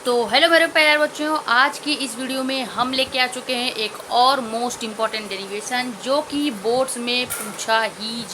तो हेलो मेरे प्यारे बच्चों, आज की इस वीडियो में हम लेके आ चुके हैं एक और मोस्ट इम्पॉर्टेंट डेरिवेशन जो कि बोर्ड्स में पूछा ही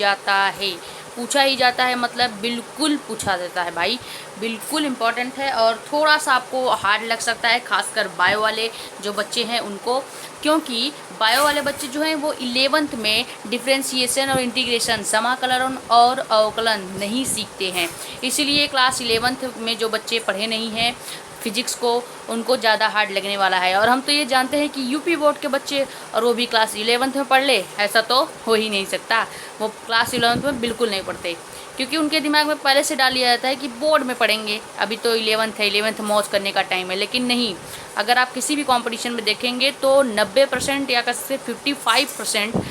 जाता है मतलब बिल्कुल पूछा जाता है भाई। बिल्कुल इम्पॉर्टेंट है और थोड़ा सा आपको हार्ड लग सकता है, खासकर बायो वाले जो बच्चे हैं उनको, क्योंकि बायो वाले बच्चे जो हैं वो 11th में डिफ्रेंशिएशन और इंटीग्रेशन, समाकलन और अवकलन नहीं सीखते हैं। इसीलिए क्लास 11th में जो बच्चे पढ़े नहीं हैं फिजिक्स को, उनको ज़्यादा हार्ड लगने वाला है। और हम तो ये जानते हैं कि यूपी बोर्ड के बच्चे और वो भी क्लास 11th में पढ़ ले, ऐसा तो हो ही नहीं सकता। वो क्लास 11th में बिल्कुल नहीं पढ़ते, क्योंकि उनके दिमाग में पहले से डाल दिया जाता है कि बोर्ड में पढ़ेंगे, अभी तो 11th है, 11th मौज करने का टाइम है। लेकिन नहीं, अगर आप किसी भी कंपटीशन में देखेंगे तो 90% या कह 55%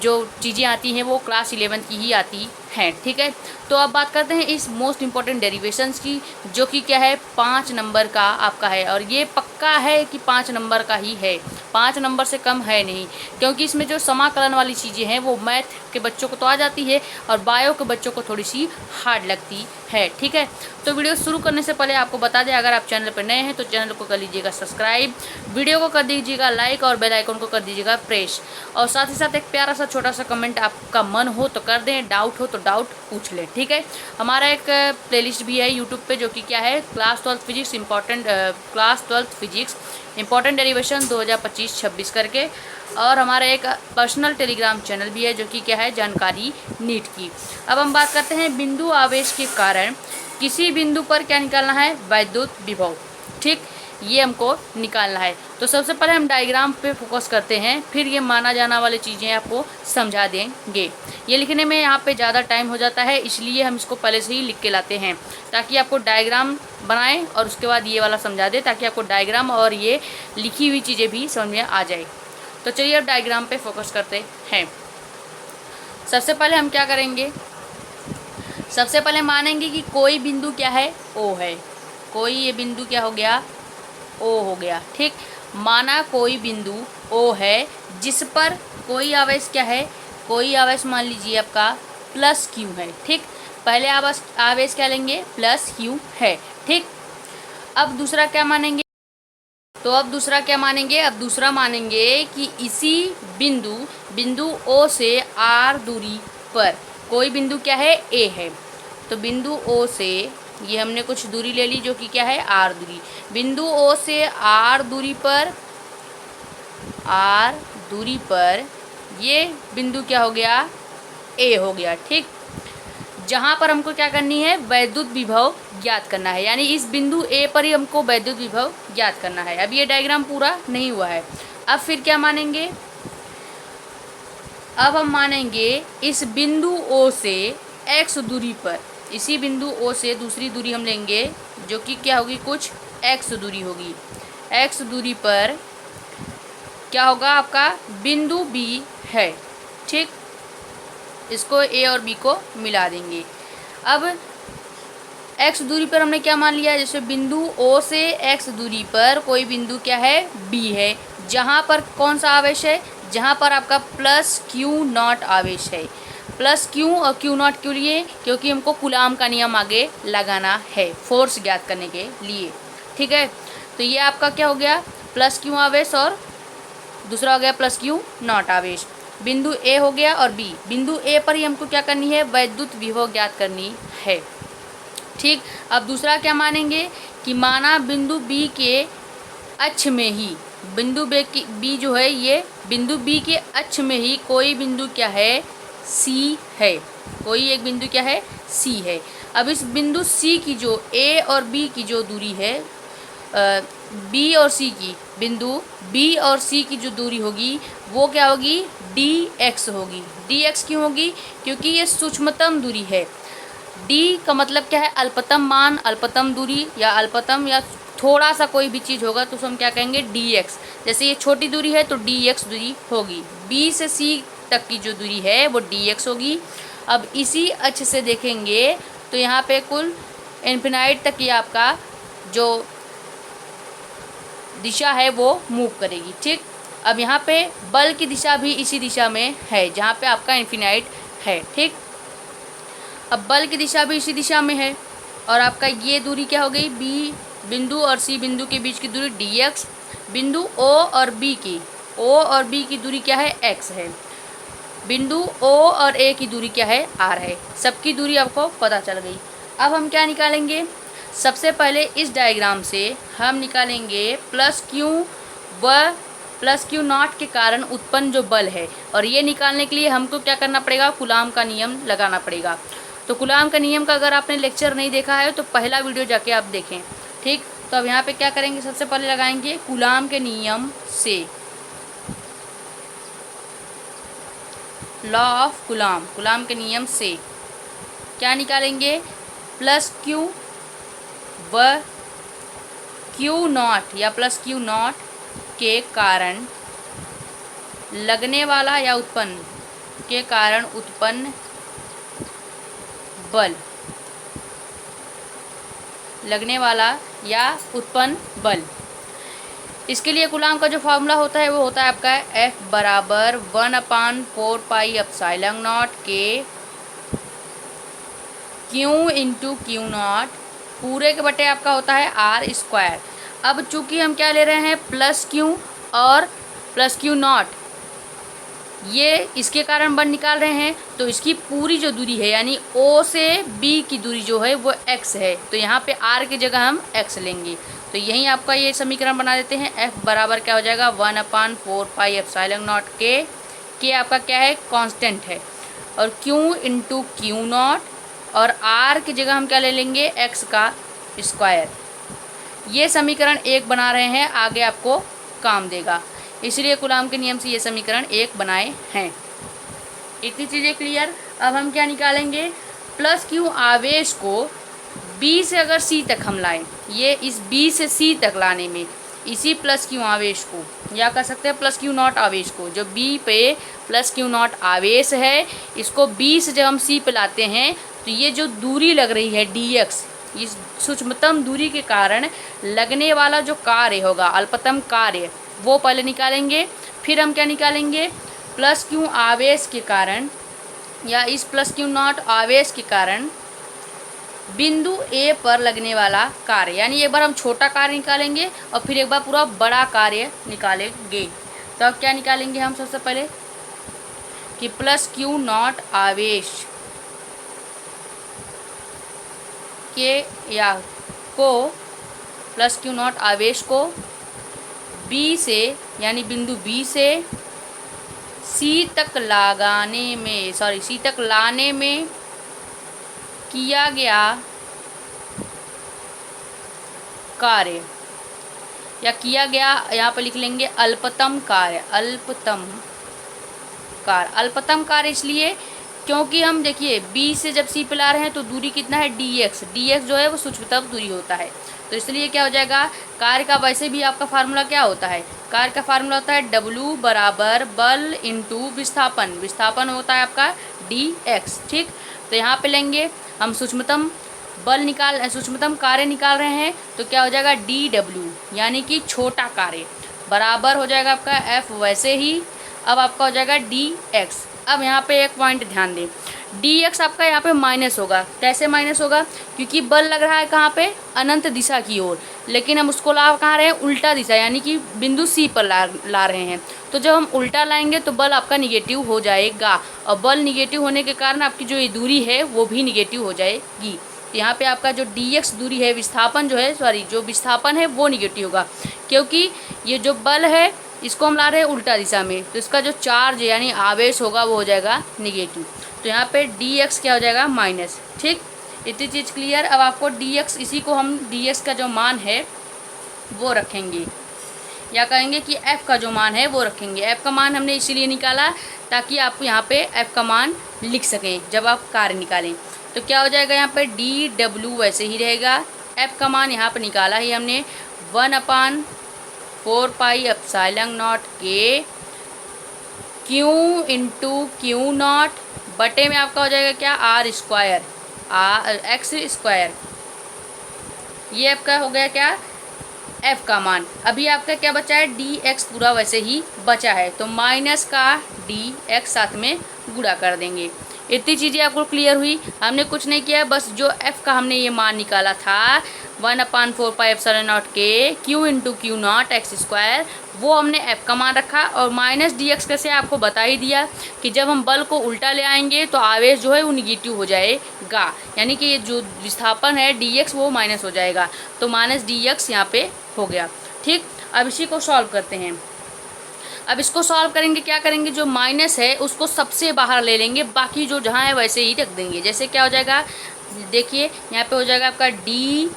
जो चीज़ें आती हैं वो क्लास 11th की ही आती हैं। ठीक है, तो अब बात करते हैं इस मोस्ट इम्पॉर्टेंट डेरिवेशंस की, जो कि क्या है 5 नंबर का आपका है। और ये पक्का है कि 5 नंबर का ही है, 5 नंबर से कम है नहीं, क्योंकि इसमें जो समाकलन वाली चीज़ें हैं वो मैथ के बच्चों को तो आ जाती है और बायो के बच्चों को थोड़ी सी हार्ड लगती है। ठीक है, तो वीडियो शुरू करने से पहले आपको बता दें, अगर आप चैनल पर नए हैं तो चैनल को कर लीजिएगा सब्सक्राइब, वीडियो को कर दीजिएगा लाइक और बेल आइकन को कर दीजिएगा प्रेस, और साथ ही साथ एक प्यारा सा छोटा सा कमेंट आपका मन हो तो कर दें, डाउट हो तो डाउट पूछ लें। ठीक है, हमारा एक प्लेलिस्ट भी है यूट्यूब पे, जो कि क्या है क्लास 12 फिजिक्स इंपॉर्टेंट डेरिवेशन 2025-26 करके, और हमारा एक पर्सनल टेलीग्राम चैनल भी है जो कि क्या है जानकारी नीट की। अब हम बात करते हैं बिंदु आवेश के कारण किसी बिंदु पर क्या निकालना है, वैद्युत विभव। ठीक, ये हमको निकालना है। तो सबसे पहले हम डायग्राम पे फोकस करते हैं, फिर ये माना जाना वाली चीज़ें आपको समझा देंगे। ये लिखने में यहाँ पे ज़्यादा टाइम हो जाता है, इसलिए हम इसको पहले से ही लिख के लाते हैं, ताकि आपको डायग्राम बनाएं और उसके बाद ये वाला समझा दें, ताकि आपको डायग्राम और ये लिखी हुई चीज़ें भी समझ में आ जाए। तो चलिए अब डायग्राम पे फोकस करते हैं। सबसे पहले हम क्या करेंगे, सबसे पहले मानेंगे कि कोई बिंदु क्या है, ओ है। कोई ये बिंदु क्या हो गया, ओ हो गया। ठीक, माना कोई बिंदु ओ है जिस पर कोई आवेश क्या है, कोई आवेश मान लीजिए आपका प्लस क्यू है। ठीक, पहले आवेश क्या लेंगे, प्लस क्यू है। ठीक, अब दूसरा क्या मानेंगे, तो अब दूसरा क्या मानेंगे, अब दूसरा मानेंगे कि इसी बिंदु ओ से आर दूरी पर कोई बिंदु क्या है, ए है। तो बिंदु ओ से ये हमने कुछ दूरी ले ली जो कि क्या है, आर दूरी। बिंदु ओ से आर दूरी पर ये बिंदु क्या हो गया, ए हो गया। ठीक, जहाँ पर हमको क्या करनी है, वैद्युत विभव ज्ञात करना है, यानी इस बिंदु ए पर ही हमको वैद्युत विभव ज्ञात करना है। अब ये डायग्राम पूरा नहीं हुआ है। अब फिर क्या मानेंगे, अब हम मानेंगे इस बिंदु ओ से एक्स दूरी पर, इसी बिंदु ओ से दूसरी दूरी हम लेंगे जो कि क्या होगी, कुछ एक्स दूरी होगी। एक्स दूरी पर क्या होगा, आपका बिंदु बी है। ठीक, इसको ए और बी को मिला देंगे। अब एक्स दूरी पर हमने क्या मान लिया, जैसे बिंदु ओ से एक्स दूरी पर कोई बिंदु क्या है, बी है, जहाँ पर कौन सा आवेश है, जहाँ पर आपका प्लस क्यू नॉट आवेश है। प्लस क्यू और क्यू नॉट क्यों लिए, क्योंकि हमको कूलाम का नियम आगे लगाना है फोर्स ज्ञात करने के लिए। ठीक है, तो ये आपका क्या हो गया, प्लस क्यू आवेश और दूसरा हो गया प्लस क्यू नॉट आवेश। बिंदु ए हो गया और बी, बिंदु ए पर ही हमको क्या करनी है, वैद्युत विभव ज्ञात करनी है। ठीक, अब दूसरा क्या मानेंगे कि माना बिंदु बी के अक्ष में ही, बिंदु बी जो है, ये बिंदु बी के अक्ष में ही कोई बिंदु क्या है, सी है। कोई एक बिंदु क्या है, सी है। अब इस बिंदु सी की जो ए और बी की जो दूरी है, बी और सी की, बिंदु बी और सी की जो दूरी होगी वो क्या होगी, डी एक्स होगी। डी एक्स क्यों होगी, क्योंकि ये सूक्ष्मतम दूरी है। डी का मतलब क्या है, अल्पतम मान, अल्पतम दूरी, या अल्पतम या थोड़ा सा कोई भी चीज़ होगा तो हम क्या कहेंगे, डी एक्स। जैसे ये छोटी दूरी है तो डी एक्स दूरी होगी। बी से सी तक की जो दूरी है वो डी एक्स होगी। अब इसी अक्ष से देखेंगे तो यहाँ पे कुल इन्फिनाइट तक ये आपका जो दिशा है वो मूव करेगी। ठीक, अब यहाँ पे बल की दिशा भी इसी दिशा में है जहाँ पे आपका इन्फिनाइट है। ठीक, अब बल की दिशा भी इसी दिशा में है और आपका ये दूरी क्या हो गई, बी बिंदु और सी बिंदु के बीच की दूरी dx, बिंदु O और B की दूरी क्या है, x है, बिंदु O और A की दूरी क्या है, r है। सबकी दूरी आपको पता चल गई। अब हम क्या निकालेंगे, सबसे पहले इस डायग्राम से हम निकालेंगे प्लस क्यू नॉट के कारण उत्पन्न जो बल है, और ये निकालने के लिए हमको क्या करना पड़ेगा, कूलाम का नियम लगाना पड़ेगा। तो कूलाम का नियम का अगर आपने लेक्चर नहीं देखा है तो पहला वीडियो जाके आप देखें, ठीक। तो अब यहाँ पे क्या करेंगे, सबसे पहले लगाएंगे कूलाम के नियम से, लॉ ऑफ कूलाम के नियम से क्या निकालेंगे, प्लस क्यू नॉट या प्लस क्यू नॉट के कारण लगने वाला या उत्पन्न बल, लगने वाला या उत्पन्न बल। इसके लिए कूलाम का जो फॉर्मूला होता है वो होता है आपका F बराबर 1/4πε0 के Q इंटू क्यू नॉट पूरे के बटे आपका होता है r²। अब चूंकि हम क्या ले रहे हैं, प्लस क्यू और प्लस क्यू नॉट, ये इसके कारण बल निकाल रहे हैं, तो इसकी पूरी जो दूरी है यानी O से B की दूरी जो है वो x है, तो यहाँ पे r की जगह हम x लेंगे। तो यहीं आपका ये समीकरण बना देते हैं। F बराबर क्या हो जाएगा, 1/4πε0 के आपका क्या है, कांस्टेंट है, और Q इंटू क्यू नॉट, और r की जगह हम क्या ले लेंगे, x का स्क्वायर। ये समीकरण 1 बना रहे हैं, आगे आपको काम देगा, इसलिए कूलाम के नियम से ये समीकरण 1 बनाए हैं। इतनी चीज़ें क्लियर। अब हम क्या निकालेंगे, प्लस क्यू आवेश को B से अगर C तक हम लाएं, ये इस B से C तक लाने में इसी प्लस क्यू आवेश को, या कह सकते हैं प्लस क्यू नॉट आवेश को, जो B पे प्लस क्यू नॉट आवेश है, इसको B से जब हम C पे लाते हैं तो ये जो दूरी लग रही है dx, इस सूक्ष्मतम दूरी के कारण लगने वाला जो कार्य होगा, अल्पतम कार्य, वो पहले निकालेंगे। फिर हम क्या निकालेंगे, प्लस क्यू आवेश के कारण या इस प्लस क्यू नॉट आवेश के कारण बिंदु A पर लगने वाला कार्य, यानी एक बार हम छोटा कार्य निकालेंगे और फिर एक बार पूरा बड़ा कार्य निकालेंगे। तो अब क्या निकालेंगे हम सबसे पहले कि प्लस क्यू नॉट आवेश के या को प्लस क्यू नॉट आवेश को B से यानी बिंदु B से C तक लाने में किया गया कार्य, या किया गया यहाँ पर लिख लेंगे अल्पतम कार्य इसलिए क्योंकि हम देखिए B से जब C पे ला रहे हैं तो दूरी कितना है, dx जो है वो सूक्ष्मतम दूरी होता है, तो इसलिए क्या हो जाएगा, कार्य का वैसे भी आपका फार्मूला क्या होता है, कार्य का फार्मूला होता है W बराबर बल इंटू विस्थापन होता है आपका dx, ठीक। तो यहाँ पे लेंगे हम सूक्ष्मतम कार्य निकाल रहे हैं, तो क्या हो जाएगा dw यानी कि छोटा कार्य बराबर हो जाएगा आपका F, वैसे ही अब आपका हो जाएगा dx। अब यहाँ पे एक पॉइंट ध्यान दें, dx आपका यहाँ पे माइनस होगा। कैसे माइनस होगा, क्योंकि बल लग रहा है कहाँ पे, अनंत दिशा की ओर, लेकिन हम उसको ला कहाँ रहे हैं, उल्टा दिशा, यानी कि बिंदु C पर ला रहे हैं। तो जब हम उल्टा लाएंगे तो बल आपका निगेटिव हो जाएगा, और बल निगेटिव होने के कारण आपकी जो ये दूरी है वो भी निगेटिव हो जाएगी। तो यहाँ पे आपका जो dx दूरी है, जो विस्थापन है वो निगेटिव होगा, क्योंकि ये जो बल है इसको हम ला रहे हैं उल्टा दिशा में, तो इसका जो चार्ज यानी आवेश होगा वो हो जाएगा निगेटिव। तो यहाँ पे dx क्या हो जाएगा, माइनस, ठीक। इतनी चीज़ क्लियर। अब आपको dx, इसी को हम dx का जो मान है वो रखेंगे, या कहेंगे कि f का जो मान है वो रखेंगे। f का मान हमने इसीलिए निकाला ताकि आप यहाँ पे f का मान लिख सकें जब आप कार्य निकालें। तो क्या हो जाएगा, यहाँ पे dw वैसे ही रहेगा, f का मान यहाँ पे निकाला ही हमने 1/4πε0 के Q इंटू क्यू नॉट बटे में आपका हो जाएगा क्या, x²। ये आपका हो गया क्या, f का मान। अभी आपका क्या बचा है, dx पूरा वैसे ही बचा है, तो माइनस का dx साथ में गुणा कर देंगे। इतनी चीज़ें आपको क्लियर हुई। हमने कुछ नहीं किया, बस जो एफ़ का हमने ये मान निकाला था 1/4πε0 के Q into Q not x square, वो हमने एफ़ का मान रखा और माइनस डी एक्स कैसे आपको बता ही दिया कि जब हम बल को उल्टा ले आएंगे तो आवेश जो है वो निगेटिव हो जाएगा, यानी कि ये जो विस्थापन है डी एक्स वो माइनस हो जाएगा, तो माइनस डी एक्स यहाँ पे हो गया। ठीक, अब इसी को सॉल्व करते हैं। अब इसको सॉल्व करेंगे, क्या करेंगे, जो माइनस है उसको सबसे बाहर ले लेंगे, बाकी जो जहाँ है वैसे ही रख देंगे। जैसे क्या हो जाएगा, देखिए यहाँ पे हो जाएगा आपका डी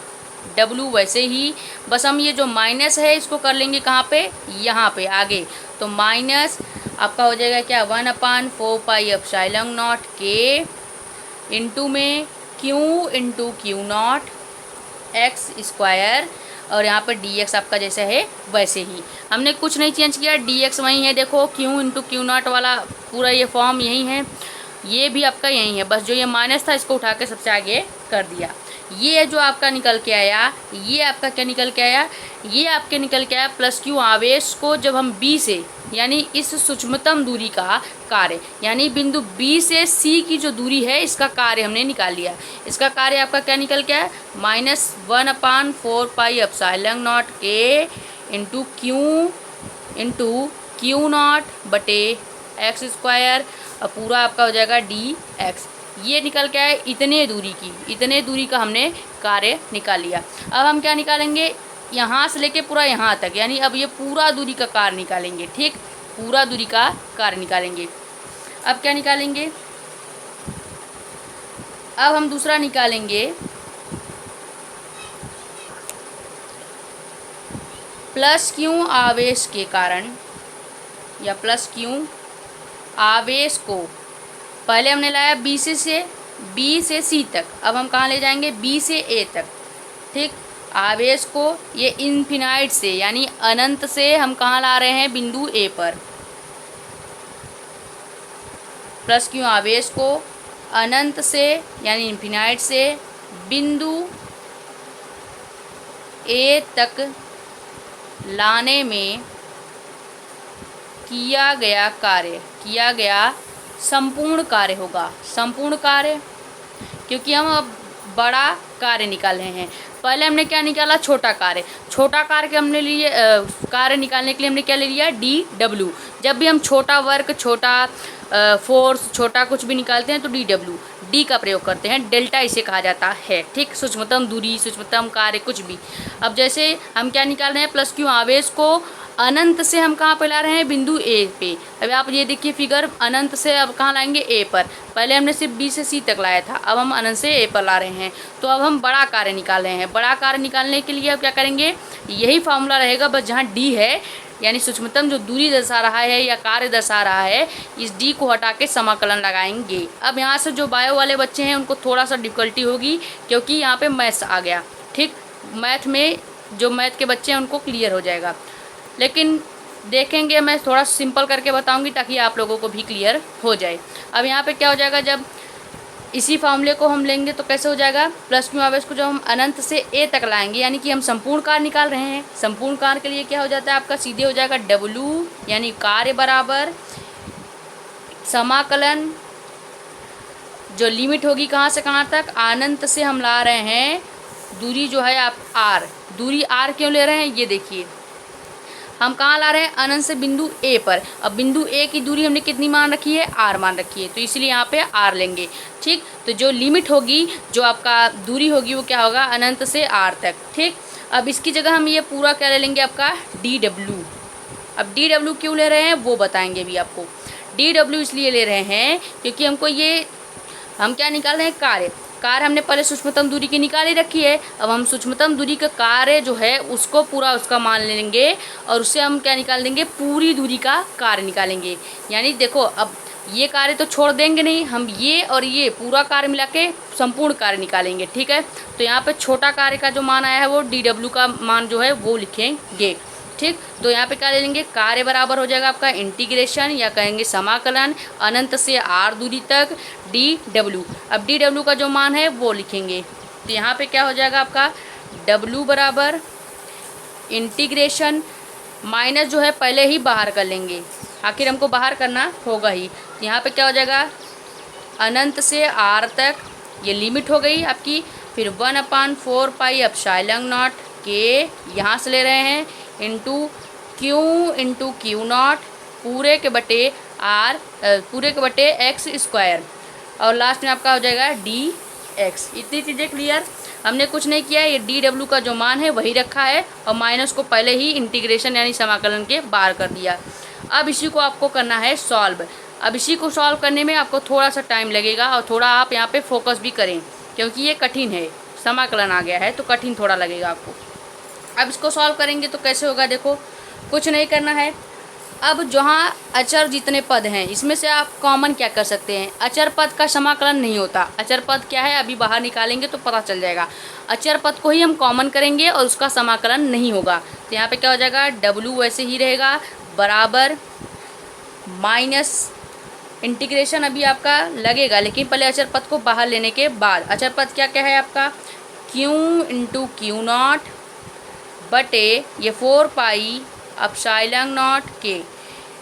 डब्लू वैसे ही, बस हम ये जो माइनस है इसको कर लेंगे कहाँ पे, यहाँ पे आगे, तो माइनस आपका हो जाएगा क्या 1/4πε0 के इंटू में Q into Q not x square, और यहाँ पर डी एक्स आपका जैसा है वैसे ही, हमने कुछ नहीं चेंज किया, डी एक्स वही है, देखो क्यू इंटू क्यू नॉट वाला पूरा ये फॉर्म यही है, ये भी आपका यही है, बस जो ये माइनस था इसको उठा के सबसे आगे कर दिया। ये जो आपका निकल के आया, ये आपका क्या निकल के आया, ये आपके निकल के आया प्लस क्यू आवेश को जब हम बी से, यानी इस सूक्ष्मतम दूरी का कार्य, यानी बिंदु बी से सी की जो दूरी है इसका कार्य हमने निकाल लिया। इसका कार्य आपका क्या निकल के आया, -1/4πε0 के इंटू क्यू नॉट बटे एक्स स्क्वायर, और पूरा आपका हो जाएगा डी एक्स। ये निकल के आए इतने दूरी का हमने कार्य निकाल लिया। अब हम क्या निकालेंगे, यहाँ से लेके पूरा यहाँ तक, यानी अब ये पूरा दूरी का कार्य निकालेंगे। ठीक, पूरा दूरी का कार्य निकालेंगे। अब क्या निकालेंगे, अब हम दूसरा निकालेंगे प्लस क्यू आवेश के कारण, या प्लस क्यू आवेश को पहले हमने लाया बी से सी तक, अब हम कहाँ ले जाएंगे, बी से ए तक। ठीक, आवेश को ये इन्फिनाइट से यानी अनंत से हम कहाँ ला रहे हैं, बिंदु ए पर। प्लस क्यों आवेश को अनंत से यानी इन्फिनाइट से बिंदु ए तक लाने में किया गया संपूर्ण कार्य होगा। संपूर्ण कार्य, क्योंकि हम अब बड़ा कार्य निकाल रहे हैं। पहले हमने क्या निकाला, छोटा कार्य के हमने लिए कार्य निकालने के लिए हमने क्या ले लिया, डी डब्ल्यू। जब भी हम छोटा वर्क, छोटा फोर्स, छोटा कुछ भी निकालते हैं तो डी डब्ल्यू, डी का प्रयोग करते हैं, डेल्टा इसे कहा जाता है। ठीक, सूक्ष्मतम दूरी, सूक्ष्मतम कार्य कुछ भी। अब जैसे हम क्या निकाल रहे हैं, प्लस क्यू आवेश को अनंत से हम कहाँ पे ला रहे हैं, बिंदु ए पे। अब आप ये देखिए फिगर, अनंत से अब कहाँ लाएंगे, ए पर। पहले हमने सिर्फ बी से सी तक लाया था, अब हम अनंत से ए पर ला रहे हैं। तो अब हम बड़ा कार्य निकाल रहे हैं। बड़ा कार्य निकालने के लिए अब क्या करेंगे, यही फार्मूला रहेगा, बस जहाँ डी है यानी सूक्ष्मतम जो दूरी दर्शा रहा है या कार्य दर्शा रहा है, इस डी को हटा के समाकलन लगाएंगे। अब यहाँ से जो बायो वाले बच्चे हैं उनको थोड़ा सा डिफ़िकल्टी होगी, क्योंकि यहाँ पे मैथ्स आ गया। ठीक, मैथ में जो मैथ के बच्चे हैं उनको क्लियर हो जाएगा, लेकिन देखेंगे मैं थोड़ा सिंपल करके बताऊंगी ताकि आप लोगों को भी क्लियर हो जाए। अब यहाँ पे क्या हो जाएगा, जब इसी फार्मूले को हम लेंगे तो कैसे हो जाएगा, प्लस क्यू आवेश को जब हम अनंत से ए तक लाएंगे, यानी कि हम संपूर्ण कार्य निकाल रहे हैं। संपूर्ण कार्य के लिए क्या हो जाता है आपका, सीधे हो जाएगा डब्लू यानी कार्य बराबर समाकलन, जो लिमिट होगी कहाँ से कहाँ तक, अनंत से हम ला रहे हैं दूरी जो है आप आर। दूरी आर क्यों ले रहे हैं, ये देखिए हम कहाँ ला रहे हैं, अनंत से बिंदु ए पर। अब बिंदु ए की दूरी हमने कितनी मान रखी है, आर मान रखी है, तो इसलिए यहाँ पे आर लेंगे। ठीक, तो जो लिमिट होगी, जो आपका दूरी होगी, वो क्या होगा, अनंत से आर तक। ठीक, अब इसकी जगह हम ये पूरा क्या ले लेंगे आपका, डी डब्ल्यू। अब डी डब्ल्यू क्यों ले रहे हैं वो बताएंगे भी आपको। डी डब्ल्यू इसलिए ले रहे हैं क्योंकि हमको ये, हम क्या निकाल रहे हैं, कार्य हमने पहले सूक्ष्मतम दूरी की निकाली रखी है। अब हम सूक्ष्मतम दूरी का कार्य जो है उसको पूरा उसका मान लेंगे और उससे हम क्या निकाल देंगे, पूरी दूरी का कार्य निकालेंगे। यानी देखो अब ये कार्य तो छोड़ देंगे नहीं, हम ये और ये पूरा कार्य मिला के संपूर्ण कार्य निकालेंगे। ठीक है, तो यहाँ पे छोटा कार्य का जो मान आया है वो डी डब्ल्यू का मान जो है वो लिखेंगे। ठीक, तो यहाँ पे क्या ले लेंगे, कार्य बराबर हो जाएगा आपका इंटीग्रेशन या कहेंगे समाकलन अनंत से आर दूरी तक डी डब्ल्यू। अब डी डब्ल्यू का जो मान है वो लिखेंगे, तो यहाँ पे क्या हो जाएगा आपका डब्ल्यू बराबर इंटीग्रेशन माइनस जो है पहले ही बाहर कर लेंगे, आखिर हमको बाहर करना होगा ही। तो यहाँ पे क्या हो जाएगा, अनंत से आर तक, ये लिमिट हो गई आपकी। फिर 1/4 पाई एप्सिलॉन नॉट के यहाँ से ले रहे हैं इंटू क्यू नॉट पूरे के बटे आर पूरे के बटे एक्स स्क्वायर, और लास्ट में आपका हो जाएगा डी एक्स। इतनी चीज़ें क्लियर। हमने कुछ नहीं किया है, ये डी डब्ल्यू का जो मान है वही रखा है और माइनस को पहले ही इंटीग्रेशन यानी समाकलन के बाहर कर दिया। अब इसी को आपको करना है सॉल्व। अब इसी को सॉल्व करने में आपको थोड़ा सा टाइम लगेगा और थोड़ा आप यहाँ पे फोकस भी करें, क्योंकि ये कठिन है, समाकलन आ गया है तो कठिन थोड़ा लगेगा आपको। अब इसको सॉल्व करेंगे तो कैसे होगा, देखो कुछ नहीं करना है। अब जहाँ अचर जितने पद हैं इसमें से आप कॉमन क्या कर सकते हैं, अचर पद का समाकलन नहीं होता। अचर पद क्या है अभी बाहर निकालेंगे तो पता चल जाएगा। अचर पद को ही हम कॉमन करेंगे और उसका समाकलन नहीं होगा। तो यहाँ पे क्या हो जाएगा, डब्ल्यू वैसे ही रहेगा बराबर माइनस इंटीग्रेशन अभी आपका लगेगा, लेकिन पहले अचर पद को बाहर लेने के बाद। अचर पद क्या क्या है आपका, क्यू इंटू क्यू नॉट बटे ये 4 पाई एप्सिलॉन नॉट के,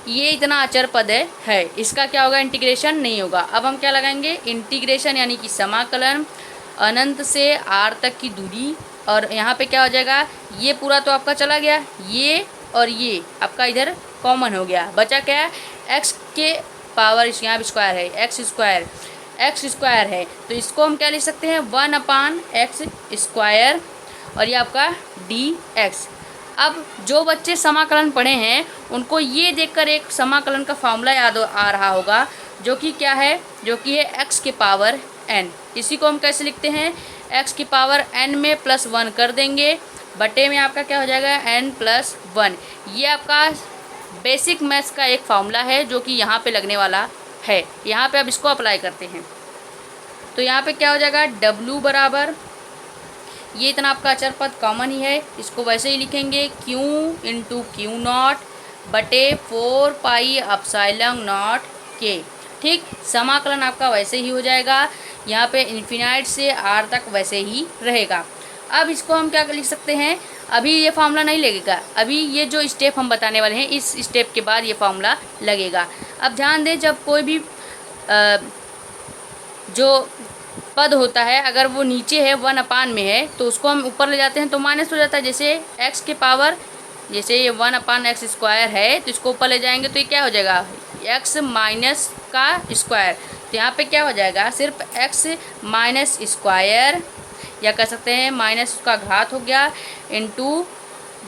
ये इतना अचर पद है। इसका क्या होगा, इंटीग्रेशन नहीं होगा। अब हम क्या लगाएंगे, इंटीग्रेशन यानी कि समाकलन अनंत से आर तक की दूरी, और यहाँ पे क्या हो जाएगा, ये पूरा तो आपका चला गया, ये और ये आपका इधर कॉमन हो गया, बचा क्या, एक्स के पावर यहाँ स्क्वायर है, एक्स स्क्वायर है, तो इसको हम क्या लिख सकते हैं 1/x स्क्वायर, और ये आपका डी एक्स। अब जो बच्चे समाकलन पढ़े हैं उनको ये देखकर एक समाकलन का फॉर्मूला याद आ रहा होगा, जो कि क्या है, जो कि है x के पावर n। इसी को हम कैसे लिखते हैं, x की पावर n में +1 कर देंगे, बटे में आपका क्या हो जाएगा n+1। ये आपका बेसिक मैथ्स का एक फॉर्मूला है जो कि यहाँ पे लगने वाला है। यहाँ पे अब इसको अप्लाई करते हैं तो यहाँ पे क्या हो जाएगा, w बराबर ये इतना आपका अचर पद कॉमन ही है, इसको वैसे ही लिखेंगे q इंटू क्यू नॉट बटे 4 पाई एप्सिलॉन नॉट के। ठीक, समाकलन आपका वैसे ही हो जाएगा, यहाँ पे इन्फिनाइट से r तक वैसे ही रहेगा। अब इसको हम क्या लिख सकते हैं, अभी ये फार्मूला नहीं लगेगा, अभी ये जो स्टेप हम बताने वाले हैं इस स्टेप के बाद ये फार्मूला लगेगा। अब ध्यान दें, जब कोई भी जो पद होता है अगर वो नीचे है 1/, में है तो उसको हम ऊपर ले जाते हैं तो माइनस हो जाता है। जैसे x के पावर, जैसे ये 1/x स्क्वायर है तो इसको ऊपर ले जाएंगे तो ये क्या हो जाएगा, x माइनस का स्क्वायर। तो यहाँ पे क्या हो जाएगा, सिर्फ x माइनस स्क्वायर, या कह सकते हैं माइनस उसका घात हो गया, इंटू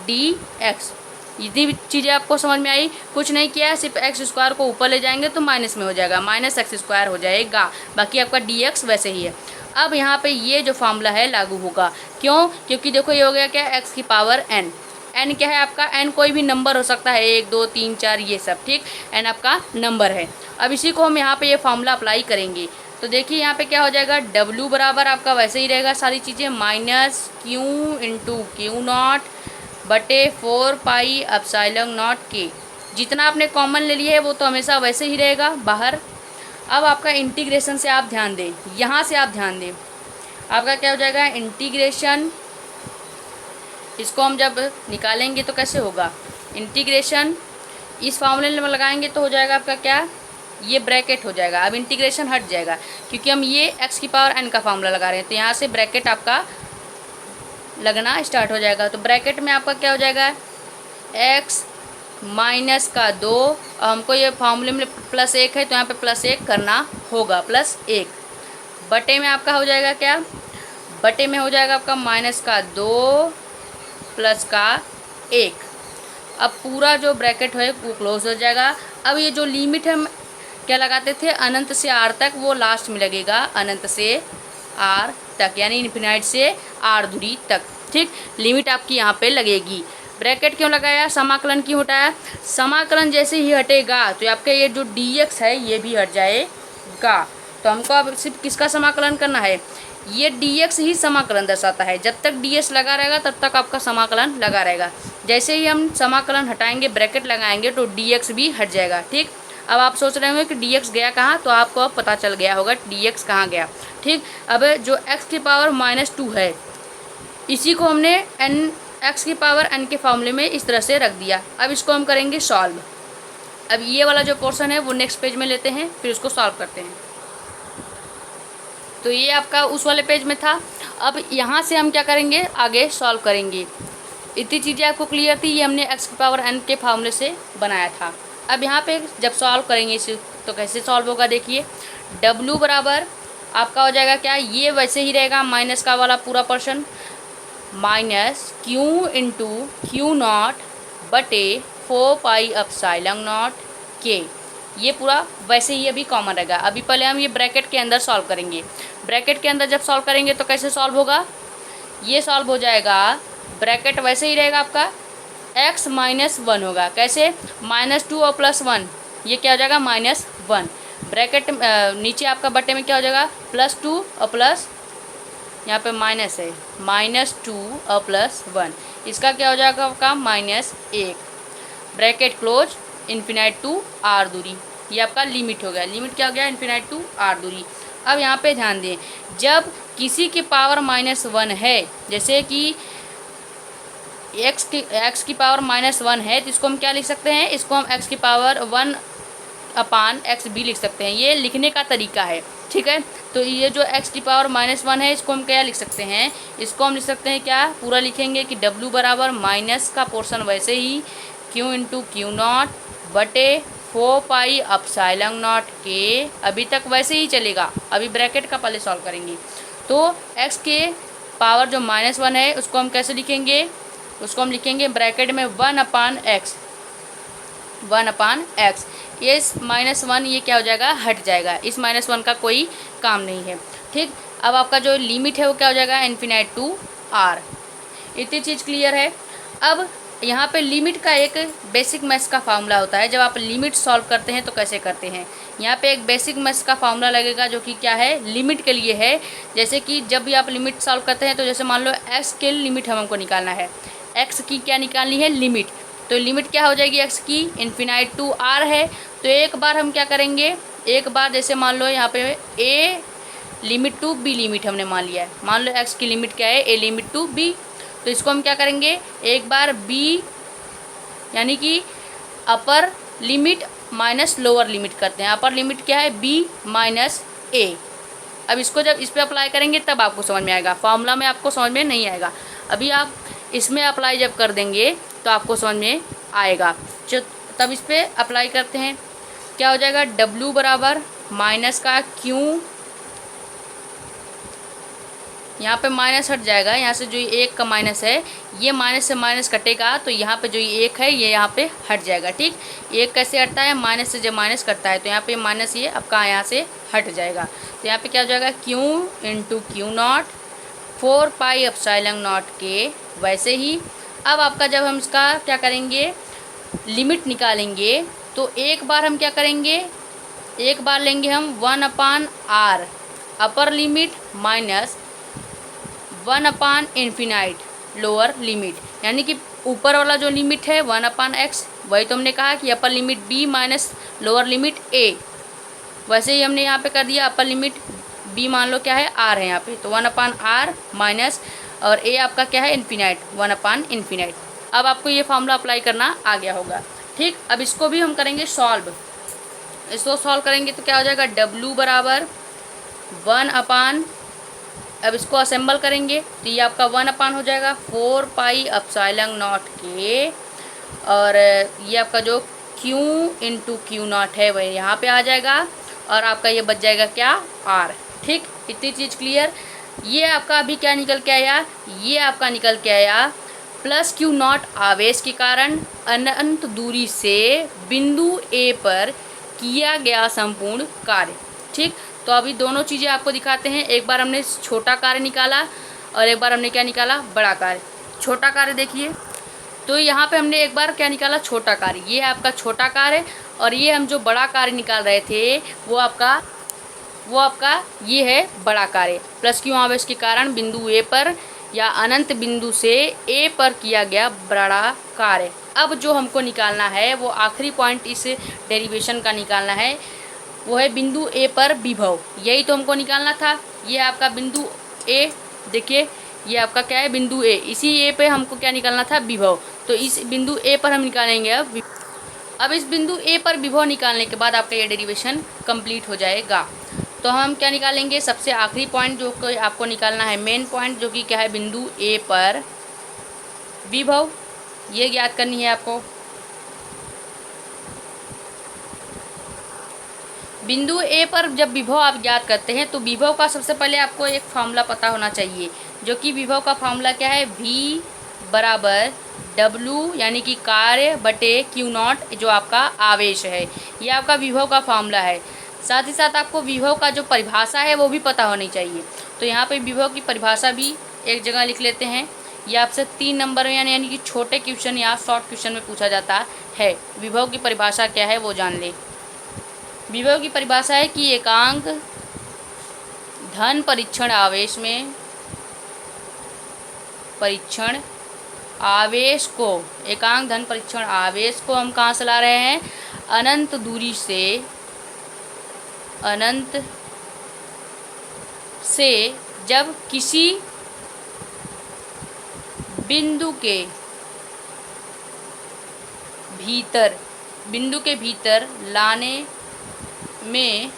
डी एक्स। इतनी चीज़ें आपको समझ में आई, कुछ नहीं किया, सिर्फ एक्स स्क्वायर को ऊपर ले जाएंगे तो माइनस में हो जाएगा, माइनस एक्स स्क्वायर हो जाएगा, बाकी आपका डी एक्स वैसे ही है। अब यहाँ पे ये जो फार्मूला है लागू होगा, क्यों, क्योंकि देखो ये हो गया क्या, एक्स की पावर n। n क्या है आपका, n कोई भी नंबर हो सकता है, 1 2 3 4 ये सब, ठीक, n आपका नंबर है। अब इसी को हम यहाँ पे ये फार्मूला अप्लाई करेंगे तो देखिए यहाँ पे क्या हो जाएगा, w बराबर आपका वैसे ही रहेगा सारी चीज़ें, minus q into Q not बटे 4 पाई एप्सिलॉन नॉट के। जितना आपने कॉमन ले लिया है वो तो हमेशा वैसे ही रहेगा बाहर। अब आपका इंटीग्रेशन से आप ध्यान दें, यहाँ से आप ध्यान दें, आपका क्या हो जाएगा इंटीग्रेशन, इसको हम जब निकालेंगे तो कैसे होगा, इंटीग्रेशन इस फार्मूले में लगाएंगे तो हो जाएगा आपका क्या, ये ब्रैकेट हो जाएगा। अब इंटीग्रेशन हट जाएगा क्योंकि हम ये x की पावर n का फार्मूला लगा रहे हैं, तो यहाँ से ब्रैकेट आपका लगना स्टार्ट हो जाएगा। तो ब्रैकेट में आपका क्या हो जाएगा, x माइनस का 2, और हमको ये फार्मूले में +1 है तो यहाँ पे +1 करना होगा, +1 बटे में आपका हो जाएगा क्या, बटे में हो जाएगा आपका माइनस का 2 प्लस का 1। अब पूरा जो ब्रैकेट है वो क्लोज हो जाएगा। अब ये जो लिमिट हम क्या लगाते थे अनंत से r तक, वो लास्ट में लगेगा अनंत से r तक, यानी इन्फिनाइट से r दूरी तक। ठीक, लिमिट आपकी यहाँ पे लगेगी। ब्रैकेट क्यों लगाया, समाकलन क्यों हटाया, समाकलन जैसे ही हटेगा तो आपका ये जो dx है ये भी हट जाएगा। तो हमको अब सिर्फ किसका समाकलन करना है, ये dx ही समाकलन दर्शाता है। जब तक ds लगा रहेगा तब तक आपका समाकलन लगा रहेगा। जैसे ही हम समाकलन हटाएंगे, ब्रैकेट लगाएंगे तो dx भी हट जाएगा। ठीक, अब आप सोच रहे होंगे कि dx गया कहाँ, तो आपको अब पता चल गया होगा dx कहाँ गया। ठीक, अब जो x की पावर -2 है इसी को हमने x की पावर n के फॉर्मूले में इस तरह से रख दिया। अब इसको हम करेंगे सॉल्व। अब ये वाला जो पोर्शन है वो नेक्स्ट पेज में लेते हैं, फिर उसको सॉल्व करते हैं। तो ये आपका उस वाले पेज में था। अब यहाँ से हम क्या करेंगे, आगे सॉल्व करेंगे। इतनी चीज़ें आपको क्लियर थी, ये हमने x की पावर n के फार्मूले से बनाया था। अब यहाँ पे जब सॉल्व करेंगे इसे तो कैसे सॉल्व होगा, देखिए w बराबर आपका हो जाएगा क्या, ये वैसे ही रहेगा माइनस का वाला पूरा person, minus q into Q not बटे 4 पाई एप्सिलॉन नॉट k, ये पूरा वैसे ही अभी कॉमन रहेगा। अभी पहले हम ये ब्रैकेट के अंदर सॉल्व करेंगे। ब्रैकेट के अंदर जब सॉल्व करेंगे तो कैसे सॉल्व होगा, ये सॉल्व हो जाएगा, ब्रैकेट वैसे ही रहेगा आपका x माइनस 1 होगा, कैसे -2 और +1, ये क्या हो जाएगा -1, ब्रैकेट नीचे आपका बटे में क्या हो जाएगा +2 और प्लस यहाँ पे माइनस है -2 और +1, इसका क्या हो जाएगा आपका -1, bracket close, infinite to r दूरी, ये आपका लिमिट हो गया। लिमिट क्या हो गया, इन्फिनाइट टू r दूरी। अब यहाँ पे ध्यान दें, जब किसी की पावर -1 है, जैसे कि x की पावर -1 है, तो इसको हम क्या लिख सकते हैं, इसको हम x की पावर 1/x भी लिख सकते हैं। ये लिखने का तरीका है, ठीक है। तो ये जो x की पावर -1 है, इसको हम क्या लिख सकते हैं, इसको हम लिख सकते हैं क्या, पूरा लिखेंगे कि w बराबर माइनस का पोर्शन वैसे ही q इंटू क्यू नॉट बटे 4 पाई एप्सिलॉन नॉट के, अभी तक वैसे ही चलेगा। अभी ब्रैकेट का पहले सॉल्व करेंगे। तो x के पावर जो -1 है उसको हम कैसे लिखेंगे, उसको हम लिखेंगे ब्रैकेट में 1/x, ये -1 ये क्या हो जाएगा, हट जाएगा, इस -1 का कोई काम नहीं है, ठीक। अब आपका जो लिमिट है वो क्या हो जाएगा, इन्फिनाइट टू r। इतनी चीज़ क्लियर है। अब यहाँ पे लिमिट का एक बेसिक मैथ्स का फार्मूला होता है, जब आप लिमिट सॉल्व करते हैं तो कैसे करते हैं। यहाँ पे एक बेसिक मैथ्स का फार्मूला लगेगा जो कि क्या है, लिमिट के लिए है। जैसे कि जब भी आप लिमिट सॉल्व करते हैं तो जैसे मान लो x के लिमिट हमको निकालना है, x की क्या निकालनी है, लिमिट। तो लिमिट क्या हो जाएगी x की, इन्फिनाइट टू r है। तो एक बार हम क्या करेंगे, एक बार जैसे मान लो यहाँ पे a limit to b limit हमने मान लिया है, मान लो x की लिमिट क्या है, a लिमिट टू b। तो इसको हम क्या करेंगे, एक बार b यानी कि अपर लिमिट माइनस लोअर लिमिट करते हैं। अपर लिमिट क्या है, b माइनस a। अब इसको जब इस पर अप्लाई करेंगे तब आपको समझ में आएगा, फॉर्मूला में आपको समझ में नहीं आएगा। अभी आप इसमें अप्लाई जब कर देंगे तो आपको समझ में आएगा। तब इस पर अप्लाई करते हैं, क्या हो जाएगा, w बराबर माइनस का q, यहाँ पे माइनस हट जाएगा, यहाँ से जो ये 1 का माइनस है, ये माइनस से माइनस कटेगा तो यहाँ पे जो ये 1 है ये यहाँ पे हट जाएगा, ठीक। 1 कैसे हटता है, माइनस से जब माइनस करता है तो यहाँ पे माइनस ये आपका यहाँ से हट जाएगा। तो यहाँ पे क्या हो जाएगा, q into Q not 4 pi epsilon not के। वैसे ही अब आपका जब हम इसका क्या करेंगे, लिमिट निकालेंगे, तो एक बार हम क्या करेंगे, एक बार लेंगे हम 1/r अपर लिमिट माइनस 1/इन्फिनाइट लोअर लिमिट, यानी कि ऊपर वाला जो लिमिट है 1/x, वही तो हमने कहा कि upper limit b minus lower limit a। वैसे ही हमने यहाँ पे कर दिया, अपर लिमिट b मान लो क्या है, r है यहाँ पे, तो 1/r माइनस और a आपका क्या है, इन्फिनाइट, 1/इन्फिनाइट। अब आपको ये फार्मूला अप्लाई करना आ गया होगा, ठीक। अब इसको भी हम करेंगे सॉल्व। इसको सॉल्व करेंगे तो क्या हो जाएगा, w बराबर 1/, अब इसको असेंबल करेंगे तो ये आपका 1/, हो जाएगा 4 पाई एप्सिलॉन नॉट के, और ये आपका जो q इंटू क्यू नॉट है वह यहाँ पे आ जाएगा, और आपका ये बच जाएगा क्या, r, ठीक। इतनी चीज़ क्लियर। ये आपका अभी क्या निकल के आया, ये आपका निकल के आया प्लस क्यू नॉट आवेश के कारण अनंत दूरी से बिंदु A पर किया गया संपूर्ण कार्य, ठीक। तो अभी दोनों चीज़ें आपको दिखाते हैं। एक बार हमने छोटा कार्य निकाला और एक बार हमने क्या निकाला, बड़ा कार्य। छोटा कार्य देखिए, तो यहाँ पे हमने एक बार क्या निकाला, छोटा कार्य। ये है आपका छोटा कार्य, और ये हम जो बड़ा कार्य निकाल रहे थे वो आपका ये है बड़ा कार्य। प्लस क्यू आवेश के कारण बिंदु A पर या अनंत बिंदु से A पर किया गया बड़ा कार्य। अब जो हमको निकालना है वो आखिरी पॉइंट इस डेरिवेशन का निकालना है, वो है बिंदु A पर विभव। यही तो हमको निकालना था। ये आपका बिंदु A, देखिए ये आपका क्या है, बिंदु A। इसी A पे हमको क्या निकालना था, विभव। तो इस बिंदु A पर हम निकालेंगे अब इस बिंदु A पर विभव निकालने के बाद आपका ये डेरिवेशन कंप्लीट हो जाएगा। तो हम क्या निकालेंगे, सबसे आखिरी पॉइंट जो कि आपको निकालना है, मेन पॉइंट, जो कि क्या है, बिंदु ए पर विभव, ये ज्ञात करनी है आपको। बिंदु ए पर जब विभव आप ज्ञात करते हैं तो विभव का सबसे पहले आपको एक फार्मूला पता होना चाहिए, जो कि विभव का फार्मूला क्या है, V बराबर W यानी कि कार्य बटे Q नॉट, जो आपका आवेश है, ये आपका विभव का फार्मूला है। साथ ही साथ आपको विभव का जो परिभाषा है वो भी पता होनी चाहिए। तो यहाँ पे विभव की परिभाषा भी एक जगह लिख लेते हैं। ये आपसे 3 नंबर में यानी कि छोटे क्वेश्चन या शॉर्ट क्वेश्चन में पूछा जाता है। विभव की परिभाषा क्या है वो जान ले। विभव की परिभाषा है कि एकांक धन परीक्षण आवेश में परीक्षण आवेश को, एकांक धन परीक्षण आवेश को हम कहाँ से ला रहे हैं, अनंत दूरी से, अनंत से जब किसी बिंदु के भीतर लाने में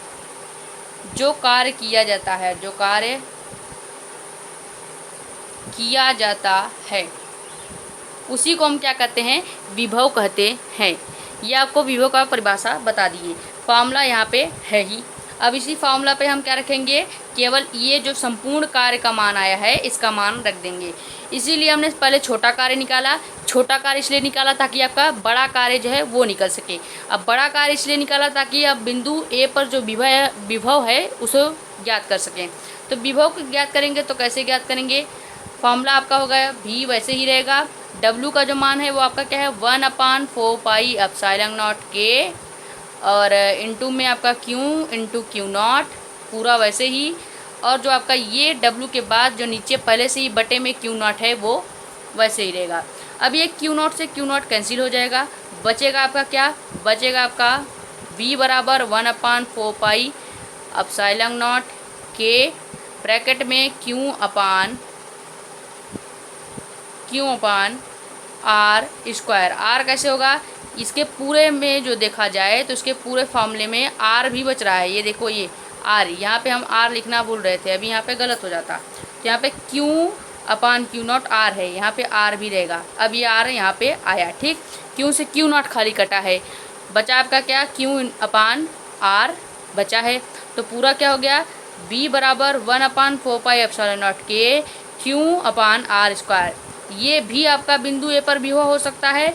जो कार्य किया जाता है, जो कार्य किया जाता है, उसी को हम क्या कहते हैं, विभव कहते हैं। ये आपको विभव का परिभाषा बता दिए। फार्मूला यहाँ पे है ही। अब इसी फार्मूला पे हम क्या रखेंगे, केवल ये जो संपूर्ण कार्य का मान आया है इसका मान रख देंगे। इसीलिए हमने पहले छोटा कार्य निकाला। छोटा कार्य इसलिए निकाला ताकि आपका बड़ा कार्य जो है वो निकल सके। अब बड़ा कार्य इसलिए निकाला ताकि अब बिंदु ए पर जो विभव है उसे ज्ञात कर सकें। तो विभव को ज्ञात करेंगे तो कैसे ज्ञात करेंगे, फार्मूला आपका होगा V वैसे ही रहेगा। W का जो मान है वो आपका क्या है, 1/4 पाई एप्सिलॉन नॉट K, और इंटू में आपका Q इंटू Q नॉट, पूरा वैसे ही। और जो आपका ये W के बाद जो नीचे पहले से ही बटे में Q नॉट है वो वैसे ही रहेगा। अब ये Q नॉट से Q नॉट कैंसिल हो जाएगा, बचेगा आपका क्या, बचेगा आपका V बराबर 1/4 pi epsilon not K, bracket में Q अपान R स्क्वायर। R कैसे होगा, इसके पूरे में जो देखा जाए तो इसके पूरे फॉर्मूले में R भी बच रहा है। ये देखो ये R, यहाँ पे हम R लिखना भूल रहे थे, अभी यहाँ पे गलत हो जाता। तो यहाँ पे Q नॉट R है, यहाँ पे R भी रहेगा। अब ये R यहाँ पे आया, ठीक। Q से Q नॉट खाली कटा है, बचा आपका क्या, Q/R बचा है। तो पूरा क्या हो गया, V बराबर 1/4 pi epsilon not K Q/R square. ये भी आपका बिंदु ए पर विभव हो सकता है,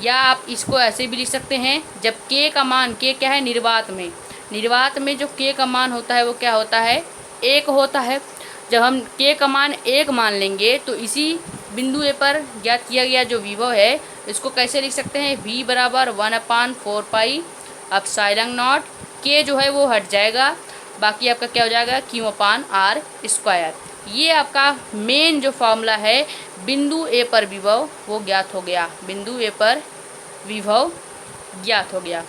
या आप इसको ऐसे भी लिख सकते हैं, जब K का मान, K क्या है, निर्वात में जो K का मान होता है वो क्या होता है, 1 होता है। जब हम K का मान 1 मान लेंगे तो इसी बिंदु ए पर ज्ञात किया गया जो विभव है इसको कैसे लिख सकते हैं, V बराबर 1/4 पाई एप्सिलॉन नॉट, K जो है वो हट जाएगा, बाकी आपका क्या हो जाएगा, Q/R स्क्वायर। ये आपका मेन जो फार्मूला है बिंदु ए पर विभव वो ज्ञात हो गया, बिंदु ए पर विभव ज्ञात हो गया।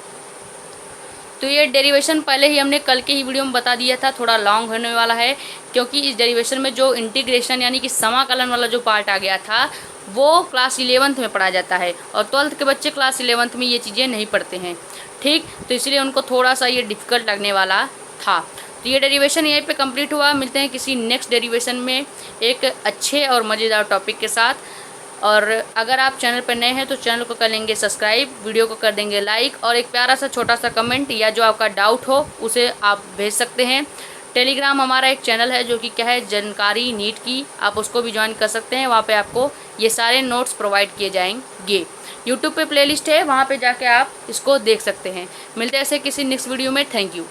तो ये डेरिवेशन पहले ही हमने कल के ही वीडियो में बता दिया था, थोड़ा लॉन्ग होने वाला है क्योंकि इस डेरिवेशन में जो इंटीग्रेशन यानी कि समाकलन वाला जो पार्ट आ गया था वो क्लास 11th में पढ़ा जाता है, और 12th के बच्चे क्लास 11th में ये चीज़ें नहीं पढ़ते हैं, ठीक। तो इसलिए उनको थोड़ा सा ये डिफ़िकल्ट लगने वाला था। तो ये डेरिवेशन यहीं पे कंप्लीट हुआ। मिलते हैं किसी नेक्स्ट डेरिवेशन में एक अच्छे और मज़ेदार टॉपिक के साथ। और अगर आप चैनल पर नए हैं तो चैनल को कर लेंगे सब्सक्राइब, वीडियो को कर देंगे लाइक, और एक प्यारा सा छोटा सा कमेंट या जो आपका डाउट हो उसे आप भेज सकते हैं। टेलीग्राम हमारा एक चैनल है जो कि क्या है, जानकारी नीट की, आप उसको भी ज्वाइन कर सकते हैं। वहाँ पे आपको ये सारे नोट्स प्रोवाइड किए जाएंगे। यूट्यूब पे प्लेलिस्ट है, वहाँ पे जाके आप इसको देख सकते हैं। मिलते हैं ऐसे किसी नेक्स्ट वीडियो में। Thank you.